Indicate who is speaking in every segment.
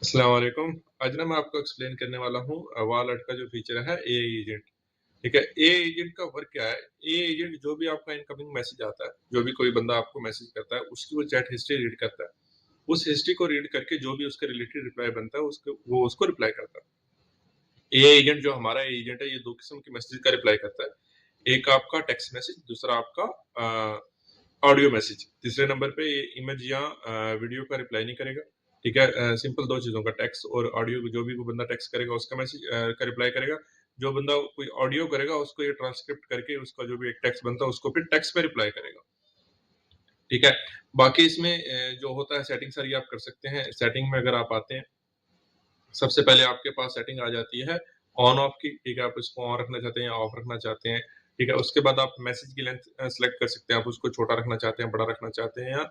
Speaker 1: अस्सलाम वालेकुम। आज ना मैं आपको एक्सप्लेन करने वाला हूँ वॉलेट का जो फीचर है एआई एजेंट। ठीक है, एआई एजेंट का वर्क क्या है? एआई एजेंट जो भी आपका इनकमिंग मैसेज आता है, जो भी कोई बंदा आपको मैसेज करता है, उसकी वो चैट हिस्ट्री रीड करता है। उस हिस्ट्री को रीड करके जो भी उसके रिलेटेड रिप्लाई बनता है, उसको वो उसको रिप्लाई करता है। एआई एजेंट जो हमारा एजेंट है, ये 2 किस्म के मैसेज का रिप्लाई करता है। एक आपका टेक्स्ट मैसेज, दूसरा आपका ऑडियो मैसेज। तीसरे नंबर पे ये इमेज या वीडियो का रिप्लाई नहीं करेगा। ठीक है, सिंपल 2 चीज़ों का टेक्स्ट और ऑडियो, जो भी वो बंदा टेक्स्ट करेगा उसका मैसेज का रिप्लाई करेगा। जो बंदा कोई ऑडियो करेगा उसको ये ट्रांसक्रिप्ट करके उसका जो भी एक टेक्स्ट बनता है उसको फिर टेक्स्ट में रिप्लाई करेगा। ठीक है, बाकी इसमें जो होता है सेटिंग सारी आप कर सकते हैं। सेटिंग में अगर आप आते हैं, सबसे पहले आपके पास सेटिंग आ जाती है ऑन ऑफ की। ठीक है, आप इसको ऑन रखना चाहते हैं या ऑफ रखना चाहते हैं। ठीक है, उसके बाद आप मैसेज की लेंथ सेलेक्ट कर सकते हैं। आप उसको छोटा रखना चाहते हैं, बड़ा रखना चाहते हैं, या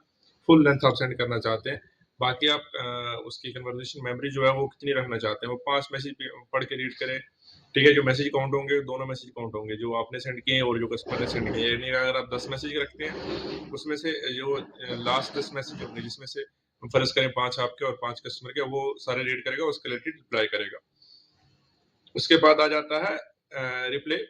Speaker 1: फुल लेंथ आप सेंड करना चाहते हैं। बाकी आप उसकी कन्वर्सेशन मेमोरी जो है वो कितनी रखना चाहते हैं। वो 5 मैसेज पढ़ के रीड करे। ठीक है, जो मैसेज काउंट होंगे दोनों मैसेज काउंट होंगे, जो आपने सेंड किए हैं और जो कस्टमर ने सेंड किए हैं। यानी अगर आप 10 मैसेज रखते हैं, उसमें से जो लास्ट 10 मैसेज होंगे, जिसमें से फर्ज करें 5 आपके और 5 कस्टमर के, वो सारे रीड करेगा, उसके रिलेटेड रिप्लाई करेगा। उसके बाद आ जाता है रिप्ले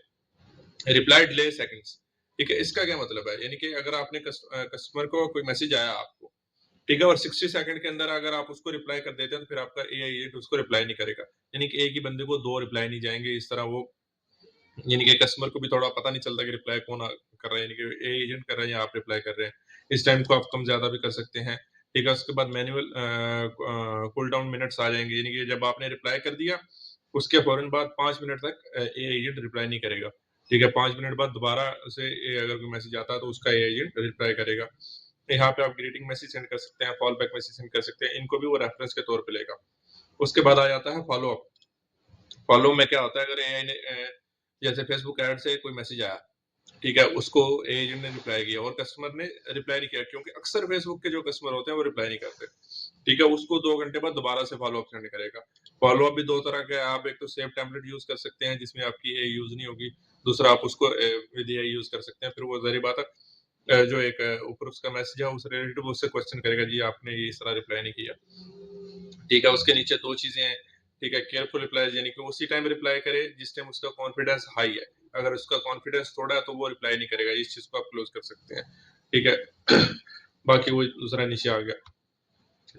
Speaker 1: रिप्लाई डिले सेकंड्स। ठीक है, इसका क्या मतलब है? यानी कि अगर आपने कस्टमर को कोई मैसेज आया आपको, ठीक है, और 60 सेकंड के अंदर अगर आप उसको रिप्लाई कर देते हैं, तो फिर आपका एआई एजेंट उसको रिप्लाई नहीं करेगा। यानी कि एक ही बंदे को 2 रिप्लाई नहीं जाएंगे। इस तरह वो, यानी कि कस्टमर को भी थोड़ा पता नहीं चलता कि रिप्लाई कौन कर रहा है, यानी कि एआई एजेंट कर रहा है या आप रिप्लाई कर रहे हैं। इस टाइम को आप कम ज्यादा भी कर सकते हैं। ठीक है, उसके बाद मैनुअल कूल डाउन मिनट्स आ जाएंगे। यानी कि जब आपने रिप्लाई कर दिया, उसके फौरन बाद 5 मिनट तक एआई एजेंट रिप्लाई नहीं करेगा। ठीक है, 5 मिनट बाद दोबारा से अगर कोई मैसेज आता है तो उसका एआई एजेंट रिप्लाई करेगा। यहाँ पे आप ग्रीटिंग मैसेज सेंड कर सकते हैं, फॉल बैक मैसेज सेंड कर सकते हैं। इनको भी वो रेफरेंस के तौर पे लेगा। उसके बाद आ जाता है फॉलो अप। फॉलो में क्या होता है? अगर एआई ने जैसे फेसबुक ऐड से कोई मैसेज आया, ठीक है, उसको एजेंट ने रिप्लाई किया और कस्टमर ने रिप्लाई नहीं किया, क्योंकि अक्सर फेसबुक के जो कस्टमर होते हैं वो रिप्लाई नहीं करते। ठीक है, उसको 2 घंटे बाद दोबारा से फॉलो अप सेंड करेगा। फॉलो अप भी 2 तरह के, आप एक तो सेव टेम्पलेट यूज कर सकते हैं जिसमें आपकी ए यूज नहीं होगी। दूसरा आप उसको विद ए यूज कर सकते हैं। फिर वो जारी बात है, जो एक ऊपर उसका मैसेज है उस रिलेटेड वो उससे क्वेश्चन करेगा, जी आपने ये इस तरह रिप्लाई नहीं किया। ठीक है, उसके नीचे 2 चीजें हैं। ठीक है, केयरफुल रिप्लाई, यानी कि उसी टाइम रिप्लाई करे जिस टाइम उसका कॉन्फिडेंस हाई है। अगर उसका कॉन्फिडेंस थोड़ा है तो वो रिप्लाई नहीं करेगा। इस चीज को आप क्लोज कर सकते हैं। ठीक है, बाकी वो दूसरा नीचे आ गया,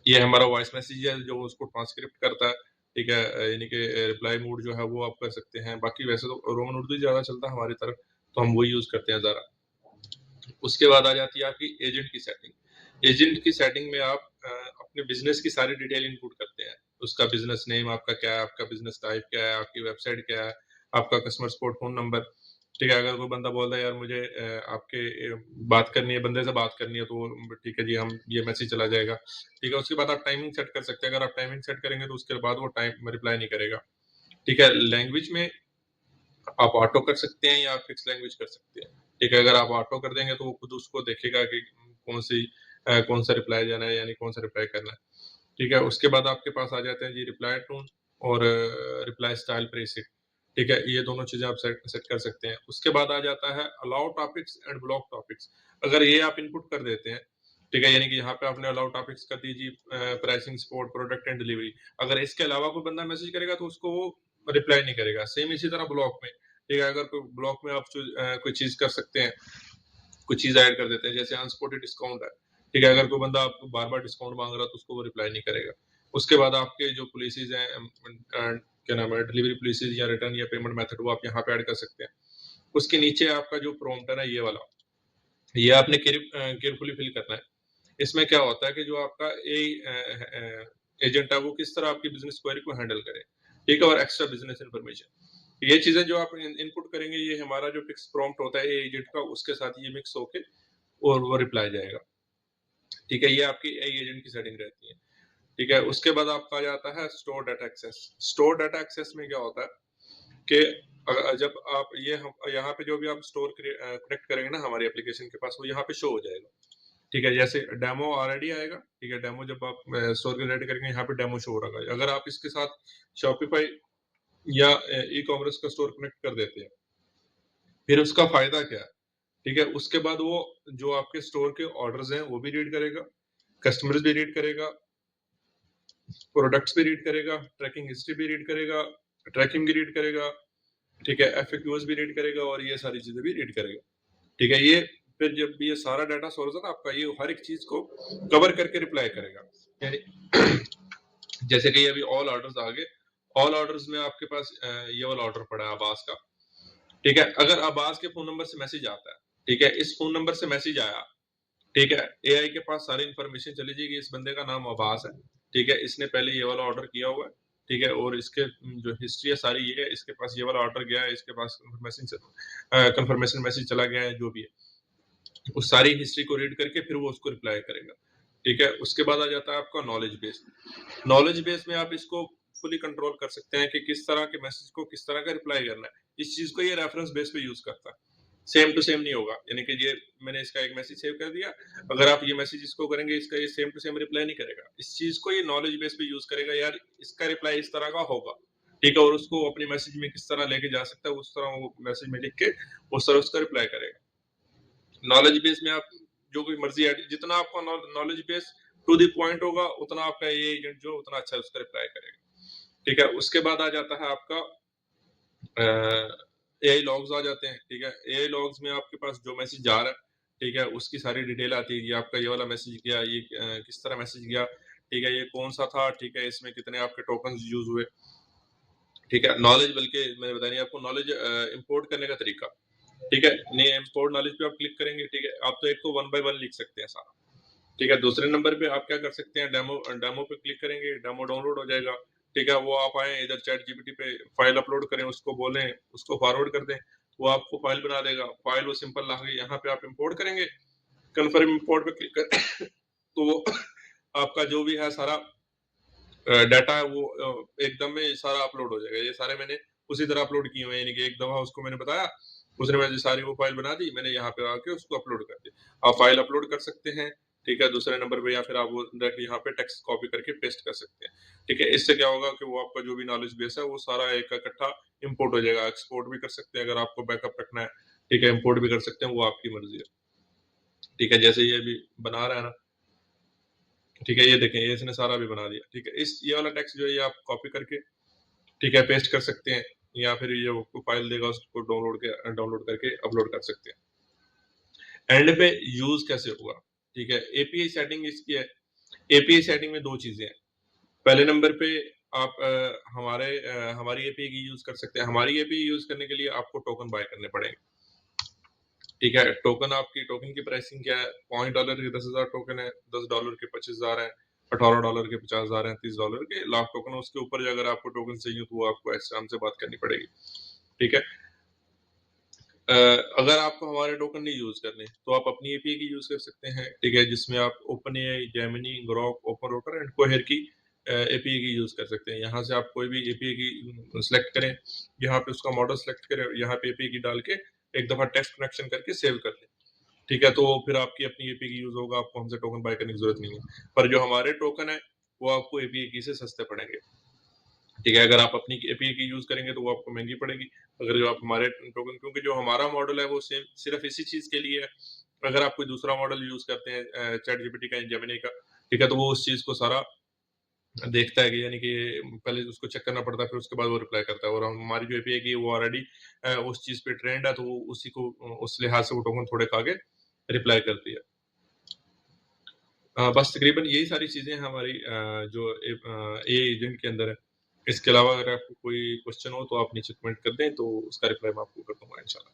Speaker 1: ये हमारा वॉइस मैसेज है जो उसको ट्रांसक्रिप्ट करता है। ठीक है, यानी कि रिप्लाई मोड जो है वो आप कर सकते हैं। बाकी वैसे तो रोमन उर्दू ज्यादा चलता है हमारी तरफ, तो हम वही यूज करते हैं ज्यादा। उसके बाद आ जाती है आपकी एजेंट की सेटिंग। एजेंट की सेटिंग में आप अपने बिजनेस की सारी डिटेल इनपुट करते हैं। उसका बिजनेस नेम आपका क्या है, आपका बिजनेस टाइप क्या है, आपकी वेबसाइट क्या है, आपका कस्टमर सपोर्ट फोन नंबर। ठीक है, अगर कोई बंदा बोल रहा है यार मुझे आपके बात करनी है, बंदे से बात करनी है, तो ठीक है जी, हम ये मैसेज चला जाएगा। ठीक है, उसके बाद आप टाइमिंग सेट कर सकते हैं। अगर आप टाइमिंग सेट करेंगे तो उसके बाद वो टाइम रिप्लाई नहीं करेगा। ठीक है, लैंग्वेज में आप ऑटो कर सकते हैं या आप फिक्स लैंग्वेज कर सकते हैं। ठीक है, अगर आप ऑटो कर देंगे तो वो खुद उसको देखेगा कि कौन सा रिप्लाई जाना है, यानी कौन सा रिप्लाई करना है। ठीक है, उसके बाद आपके पास आ जाते हैं जी रिप्लाई टोन और रिप्लाई स्टाइल प्रीसेट। ठीक है, ये दोनों चीजें आप सेट सेट कर सकते हैं। उसके बाद आ जाता है allow topics and block topics. अगर ये आप इनपुट कर देते हैं, ठीक है, यानी कि यहाँ पे आपने अलाउ टॉपिक्स कर दीजिए pricing, support, product and delivery. अगर इसके अलावा कोई बंदा मैसेज करेगा तो उसको वो रिप्लाई नहीं करेगा। सेम इसी तरह ब्लॉक में, ठीक है, अगर कोई ब्लॉक में आप कोई चीज कर सकते हैं, कुछ चीज ऐड कर देते हैं, जैसे अनसपोर्टेड डिस्काउंट है। ठीक है, अगर कोई बंदा आपको बार बार डिस्काउंट मांग रहा है तो उसको वो रिप्लाई नहीं करेगा। उसके बाद आपके जो पॉलिसीज हैं, क्या नाम है, डिलीवरी पॉलिसीज या रिटर्न या पेमेंट मेथड, वो आप यहाँ पे ऐड कर सकते हैं। उसके नीचे आपका जो प्रॉम्प्ट है ना, ये वाला, ये आपने केयरफुली फिल करना है। इसमें क्या होता है कि जो आपका एजेंट है वो किस तरह आपकी बिजनेस क्वेरी को हैंडल करे। ठीक है, और एक्स्ट्रा बिजनेस इन्फॉर्मेशन, ये चीजें जो आप इनपुट करेंगे, ये हमारा जो फिक्स प्रॉम्प्ट होता है एजेंट का, उसके साथ ये मिक्स होके और वो रिप्लाई जाएगा। ठीक है, ये आपकी एजेंट की सेटिंग रहती है। ठीक है, उसके बाद आपका आ जाता है store data access. Store data access में क्या होता है कि जब आप ये यहाँ पे जो भी आप स्टोर कनेक्ट करेंगे ना हमारी एप्लीकेशन के पास, वो यहाँ पे शो हो जाएगा। ठीक है, जैसे डेमो ऑलरेडी आएगा। ठीक है, डेमो जब आप स्टोर क्रिएट करेंगे, यहाँ पे डेमो शो हो रहा है। अगर आप इसके साथ शॉपिफाई या ई कॉमर्स का स्टोर कनेक्ट कर देते हैं, फिर उसका फायदा क्या है? ठीक है, उसके बाद वो जो आपके स्टोर के ऑर्डर्स हैं वो भी रीड करेगा, कस्टमर्स भी रीड करेगा, प्रोडक्ट्स भी रीड करेगा, ट्रैकिंग हिस्ट्री भी रीड करेगा, ट्रैकिंग भी रीड करेगा, ठीक है, एफएक्यूज़ भी रीड करेगा और ये सारी चीज़ें भी रीड करेगा, ठीक है। ये फिर जब ये सारा डाटा सोर्स है ना आपका, ये हर एक चीज़ को कवर करके रिप्लाई करेगा। यानी जैसे कि अभी ऑल ऑर्डर्स आ गए, ऑल ऑर्डर्स में आपके पास ये वाला ऑर्डर पड़ा है अब्बास का, ठीक है। अगर अब्बास के फ़ोन नंबर से मैसेज आता है, ठीक है, इस फ़ोन नंबर से मैसेज आया, ठीक है, एआई के पास सारी इन्फॉर्मेशन चली जाएगी, इस बंदे का नाम अब्बास है, ठीक है, इसने पहले ये वाला ऑर्डर किया हुआ है, ठीक है, और इसके जो हिस्ट्री है सारी ये है, इसके पास ये वाला ऑर्डर गया है, इसके पास कन्फर्मेशन मैसेज चला गया है, जो भी है। उस सारी हिस्ट्री को रीड करके फिर वो उसको रिप्लाई करेगा, ठीक है। उसके बाद आ जाता है आपका नॉलेज बेस। नॉलेज बेस में आप इसको फुली कंट्रोल कर सकते हैं कि किस तरह के मैसेज को किस तरह का रिप्लाई करना है। इस चीज़ को ये रेफरेंस बेस पे यूज़ करता है। सेम टू सेम नहीं होगा, यानी कि ये मैंने इसका एक मैसेज सेव कर दिया, अगर आप ये मैसेज इसको करेंगे, इसका ये सेम टू सेम रिप्लाई नहीं करेगा। इस चीज़ को ये नॉलेज बेस पे यूज़ करेगा, यार इसका रिप्लाई इस तरह का होगा, ठीक है, और उसको अपने मैसेज में किस तरह लेके जा सकता है, उस तरह वो मैसेज में लिख के उस तरह उसका रिप्लाई करेगा। नॉलेज बेस में आप जो कोई मर्जी ऐड, जितना आपका knowledge base to the point होगा, उतना आपका ये एजेंट जो उतना अच्छा उसका रिप्लाई करेगा, ठीक है। उसके बाद आ जाता है आपका एआई लॉग्स आ जाते हैं, ठीक है। एआई लॉग्स में आपके पास जो मैसेज जा रहा है, ठीक है, उसकी सारी डिटेल आती है। ये आपका ये वाला मैसेज गया, ये किस तरह मैसेज गया, ठीक है, ये कौन सा था, ठीक है, इसमें कितने आपके टोकन यूज हुए, ठीक है। नॉलेज, बल्कि मैंने बताया नहीं आपको, नॉलेज इंपोर्ट करने का तरीका, ठीक है। नहीं, इंपोर्ट नॉलेज पे आप क्लिक करेंगे, ठीक है, आप तो एक को 1 बाय 1 लिख सकते हैं सारा, ठीक है। दूसरे नंबर पे आप क्या कर सकते हैं, डेमो डेमो पे क्लिक करेंगे, डेमो डाउनलोड हो जाएगा, ठीक है। वो आप आए इधर चैट जीपीटी पे फाइल अपलोड करें, उसको बोलें, उसको फॉरवर्ड कर दें, वो आपको फाइल बना देगा। फाइल वो सिंपल ला के यहाँ पे आप इंपोर्ट करेंगे, कन्फर्म इंपोर्ट पे क्लिक कर तो वो आपका जो भी है सारा डाटा है वो एकदम में सारा अपलोड हो जाएगा। ये सारे मैंने उसी तरह अपलोड किए हुए हैं, यानी कि एक दफा उसको मैंने बताया, उसने मुझे सारी वो फाइल बना दी, मैंने यहाँ पे आके उसको अपलोड कर दिया। आप फाइल अपलोड कर सकते हैं, ठीक है, दूसरे नंबर पे, या फिर आप वो डायरेक्ट यहाँ पे टेक्स्ट कॉपी करके पेस्ट कर सकते हैं, ठीक है। इससे क्या होगा कि वो आपका जो भी नॉलेज बेस है वो सारा एक इकट्ठा इंपोर्ट हो जाएगा। एक्सपोर्ट भी कर सकते हैं अगर आपको बैकअप रखना है, ठीक है, इंपोर्ट भी कर सकते हैं, वो आपकी मर्जी है, ठीक है। जैसे ये अभी बना रहा है ना, ठीक है, ये देखें, ये इसने सारा भी बना दिया, ठीक है। इस ये वाला टेक्स्ट जो है ये आप कॉपी करके, ठीक है, पेस्ट कर सकते हैं, या फिर ये आपको फाइल देगा उसको डाउनलोड करके अपलोड कर सकते हैं। एंड पे यूज कैसे होगा, ठीक है। एपीआई सेटिंग इसकी है। एपीआई सेटिंग में दो चीजें हैं। पहले नंबर पे आप हमारी एपीआई की यूज कर सकते हैं। हमारी एपीआई यूज करने के लिए आपको टोकन बाय करने पड़ेंगे, ठीक है। टोकन की प्राइसिंग क्या है, $5 के 10,000 टोकन है, $10 के 25,000 है, $18 के 50,000 है, $30 के लाख टोकन है। उसके ऊपर जो अगर आपको टोकन चाहिए तो वो आपको एक्स्ट्रा हमसे बात करनी पड़ेगी, ठीक है। अगर आपको हमारे टोकन नहीं यूज करने तो आप अपनी एपीआई की यूज कर सकते हैं, ठीक है, जिसमें आप OpenAI, Gemini, Grok, OpenRouter and Cohere की एपीआई की यूज कर सकते हैं। यहाँ से आप कोई भी एपीआई की सिलेक्ट करें, यहाँ पे उसका मॉडल सिलेक्ट करें, यहाँ पे एपीआई की डाल के एक दफा टेस्ट कनेक्शन करके सेव कर लें, ठीक है। तो फिर आपकी अपनी एपीआई की यूज होगा, आपको हमसे टोकन बाय करने की जरूरत नहीं है। पर जो हमारे टोकन है वो आपको एपीआई की से सस्ते पड़ेंगे, ठीक है। अगर आप अपनी एपीआई की यूज करेंगे तो वो आपको महंगी पड़ेगी। अगर जो आप हमारे टोकन, क्योंकि जो हमारा मॉडल है वो सेम सिर्फ इसी चीज के लिए है। अगर आप कोई दूसरा मॉडल यूज करते हैं चैट जीपीटी का या जेमिनी का, ठीक है, तो वो उस चीज को सारा देखता है कि, यानी कि पहले उसको चेक करना पड़ता है, फिर उसके बाद वो रिप्लाई करता है। और हमारी जो एपीआई की वो ऑलरेडी उस चीज पे ट्रेंड है, तो वो उसी को उस लिहाज से वो टोकन थोड़े का आगे रिप्लाई करती है। बस तकरीबन यही सारी चीजें हैं हमारी जो ए एजेंट के अंदर है। इसके अलावा अगर आपको कोई क्वेश्चन हो तो आप नीचे कमेंट कर दें, तो उसका रिप्लाई मैं आपको कर दूंगा इंशाल्लाह।